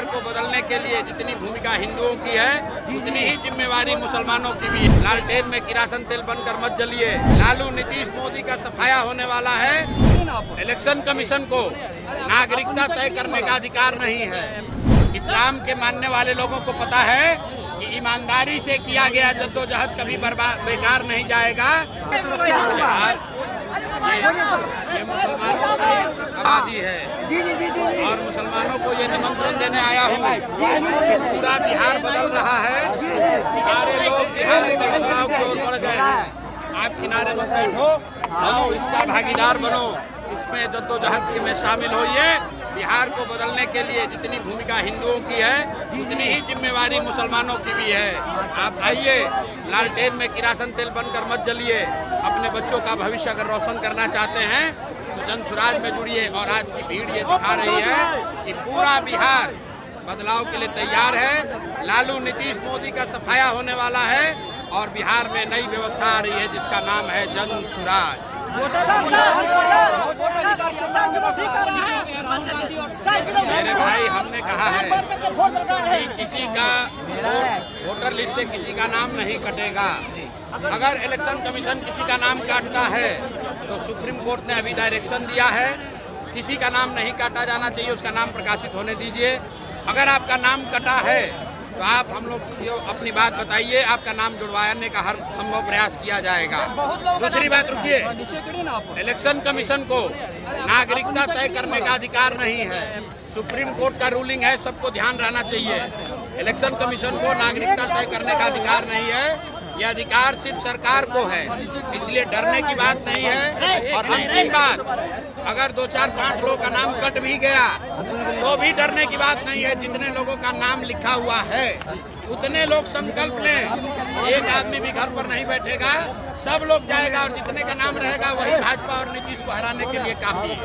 बिहार को बदलने के लिए जितनी भूमिका हिंदुओं की है उतनी ही जिम्मेवारी मुसलमानों की भी है। लालटेन में किरासन तेल बनकर मत जलिए। लालू नीतीश मोदी का सफाया होने वाला है। इलेक्शन कमीशन को नागरिकता तय करने का अधिकार नहीं है। इस्लाम के मानने वाले लोगों को पता है कि ईमानदारी से किया गया जद्दोजहद कभी बेकार नहीं जाएगा। ये मुसलमानों की आबादी है और मुसलमानों को ये निमंत्रण देने आया हूँ कि पूरा बिहार बदल रहा है। सारे लोग बिहार में बदलाव की ओर बढ़ गए हैं। आप किनारे मत बैठो, आओ इसका भागीदार बनो, इसमें जद्दोजहद में शामिल होइए। बिहार को बदलने के लिए जितनी भूमिका हिंदुओं की है उतनी ही जिम्मेवारी मुसलमानों की भी है। आप आइए, लालटेन में किरासन तेल बनकर मत जलिए। अपने बच्चों का भविष्य अगर रोशन करना चाहते हैं तो जनसुराज में जुड़िए। और आज की भीड़ ये दिखा रही है कि पूरा बिहार बदलाव के लिए तैयार है। लालू नीतीश मोदी का सफाया होने वाला है और बिहार में नई व्यवस्था आ रही है जिसका नाम है जनसुराज। मेरे भाई, हमने कहा है कि किसी का वोटर लिस्ट से किसी का नाम नहीं कटेगा। अगर इलेक्शन कमीशन किसी का नाम काटता है तो सुप्रीम कोर्ट ने अभी डायरेक्शन दिया है किसी का नाम नहीं काटा जाना चाहिए, उसका नाम प्रकाशित होने दीजिए। अगर आपका नाम कटा है तो आप हम लोग अपनी बात बताइए, आपका नाम जुड़वाने का हर संभव प्रयास किया जाएगा। दूसरी बात, रुकिए, इलेक्शन कमीशन को नागरिकता तय करने का अधिकार नहीं है। सुप्रीम कोर्ट का रूलिंग है, सबको ध्यान रहना चाहिए। इलेक्शन कमीशन को नागरिकता तय करने का अधिकार नहीं है। यह अधिकार सिर्फ सरकार को है, इसलिए डरने की बात नहीं है। और अंतिम बात, अगर 2, 4, 5 लोगों का नाम कट भी गया तो भी डरने की बात नहीं है। जितने लोगों का नाम लिखा हुआ है उतने लोग संकल्प लें। एक आदमी भी घर पर नहीं बैठेगा, सब लोग जाएगा और जितने का नाम रहेगा वही भाजपा और नीतीश को हराने के लिए काफी है।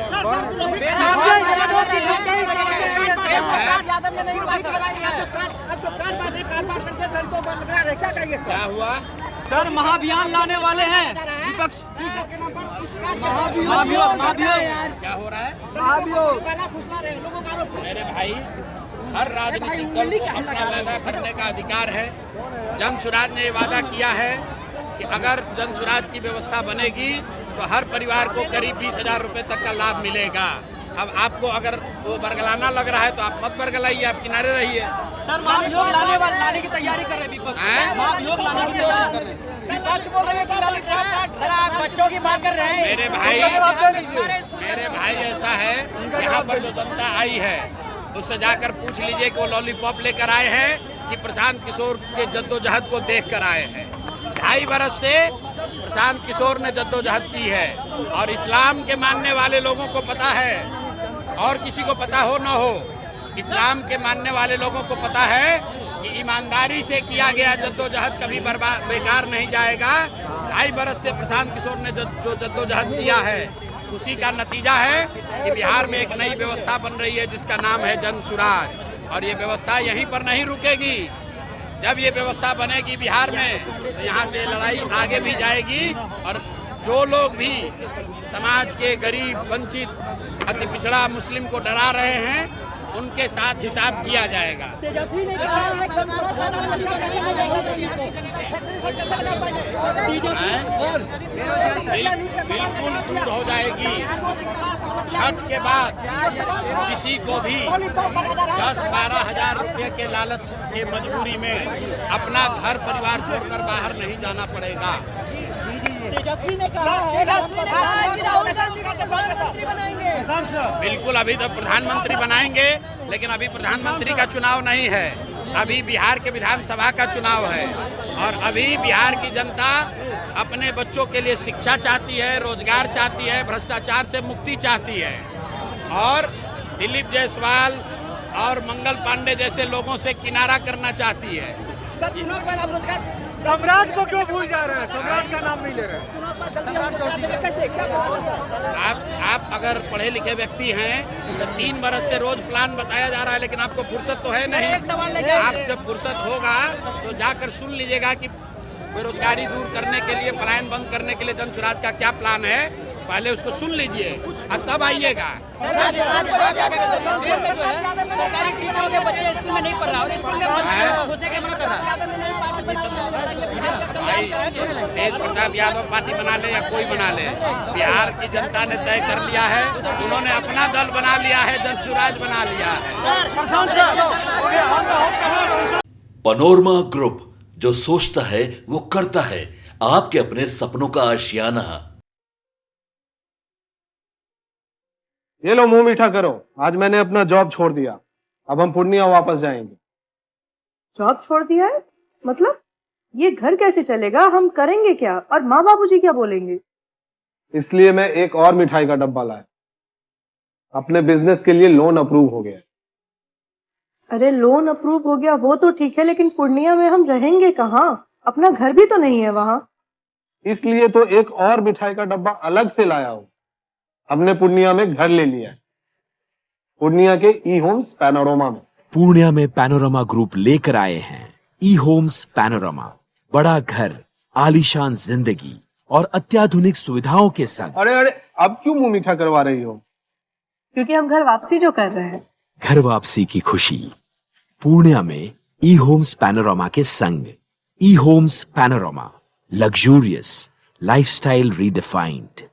क्या हुआ सर? महाअभियान लाने वाले हैं विपक्ष। महाभियोग क्या हो रहा है? महाभियोग। मेरे भाई, हर राजनीतिक दल को अपना वादा करने का अधिकार है। जनसुराज ने वादा किया है कि अगर जनसुराज की व्यवस्था बनेगी तो हर परिवार को करीब 20,000 रुपए तक का लाभ मिलेगा। अब आपको अगर वो बरगलाना लग रहा है तो आप मत बरगलाइए, आप किनारे रहिए। सर, महाभियोग लाने की तैयारी कर रहे हैं विपक्ष। महाभियोग लाने की तैयारी कर रहे हैं। आप बच्चों की बात कर रहे हैं। मेरे भाई ऐसा है, यहाँ पर जो जनता आई है उससे जाकर पूछ लीजिए कि वो लॉलीपॉप लेकर आए हैं कि प्रशांत किशोर के जद्दोजहद को देख कर आए हैं। 2.5 बरस से प्रशांत किशोर ने जद्दोजहद की है और इस्लाम के मानने वाले लोगों को पता है, और किसी को पता हो न हो, इस्लाम के मानने वाले लोगों को पता है कि ईमानदारी से किया गया जद्दोजहद कभी बेकार नहीं जाएगा। 2.5 बरस से प्रशांत किशोर ने जो जद्दोजहद किया है उसी का नतीजा है कि बिहार में एक नई व्यवस्था बन रही है जिसका नाम है जनसुराज। और ये व्यवस्था यहीं पर नहीं रुकेगी। जब ये व्यवस्था बनेगी बिहार में तो यहाँ से लड़ाई आगे भी जाएगी और जो लोग भी समाज के गरीब, वंचित, अति पिछड़ा मुस्लिम को डरा रहे हैं उनके साथ हिसाब किया जाएगा। तेजस्वी ने कहा है बिल्कुल दूर हो जाएगी। छठ के बाद किसी को भी 10-12 हजार रुपये के लालच के मजबूरी में अपना घर परिवार छोड़कर बाहर नहीं जाना पड़ेगा। तेजस्वी ने कहा प्रधानमंत्री बनाएंगे। बिल्कुल, अभी तो प्रधानमंत्री बनाएंगे, लेकिन अभी प्रधानमंत्री का चुनाव नहीं है। अभी बिहार के विधानसभा का चुनाव है और अभी बिहार की जनता अपने बच्चों के लिए शिक्षा चाहती है, रोजगार चाहती है, भ्रष्टाचार से मुक्ति चाहती है और दिलीप जायसवाल और मंगल पांडे जैसे लोगों से किनारा करना चाहती है। सम्राट को क्यों भूल जा रहे हैं? सम्राट का नाम नहीं ले रहे। आप अगर पढ़े लिखे व्यक्ति हैं तो 3 बरस से रोज प्लान बताया जा रहा है, लेकिन आपको फुर्सत तो है नहीं। आप जब फुर्सत होगा तो जाकर सुन लीजिएगा कि बेरोजगारी दूर करने के लिए, पलायन बंद करने के लिए जनसुराज का क्या प्लान है, पहले उसको सुन लीजिए। तब आइएगा। सरकारी टीचरों के बच्चे स्कूल में नहीं पढ़ रहा और स्कूल में घुसने के मना कर रहा भाई तेज प्रताप यादव पार्टी बना ले या कोई बना ले, बिहार की जनता ने तय कर लिया है, उन्होंने अपना दल बना लिया है, जनसुराज बना लिया है। पनोरमा ग्रुप, जो सोचता है वो करता है। आपके अपने सपनों का आशियाना। ये लो मुंह मीठा करो, आज मैंने अपना जॉब छोड़ दिया, अब हम पूर्णिया वापस जाएंगे। जॉब छोड़ दिया है? मतलब ये घर कैसे चलेगा? हम करेंगे क्या? और माँ बाबूजी क्या बोलेंगे? इसलिए मैं एक और मिठाई का डब्बा लाया, अपने बिजनेस के लिए लोन अप्रूव हो गया। अरे लोन अप्रूव हो गया वो तो ठीक है, लेकिन पूर्णिया में हम रहेंगे कहाँ? अपना घर भी तो नहीं है वहाँ। इसलिए तो एक और मिठाई का डब्बा अलग से लाया हूं। हमने पूर्णिया में घर ले लिया है, पूर्णिया के ई होम्स पैनोरमा में। पूर्णिया में पैनोरमा ग्रुप लेकर आए हैं ई होम्स पैनोरमा। बड़ा घर, आलीशान जिंदगी और अत्याधुनिक सुविधाओं के संग। अरे अरे, अब क्यों मुंह मीठा करवा रही हो? क्योंकि हम घर वापसी जो कर रहे हैं। घर वापसी की खुशी पूर्णिया में ई होम्स पैनोरमा के संग। ई homes panorama, luxurious lifestyle redefined.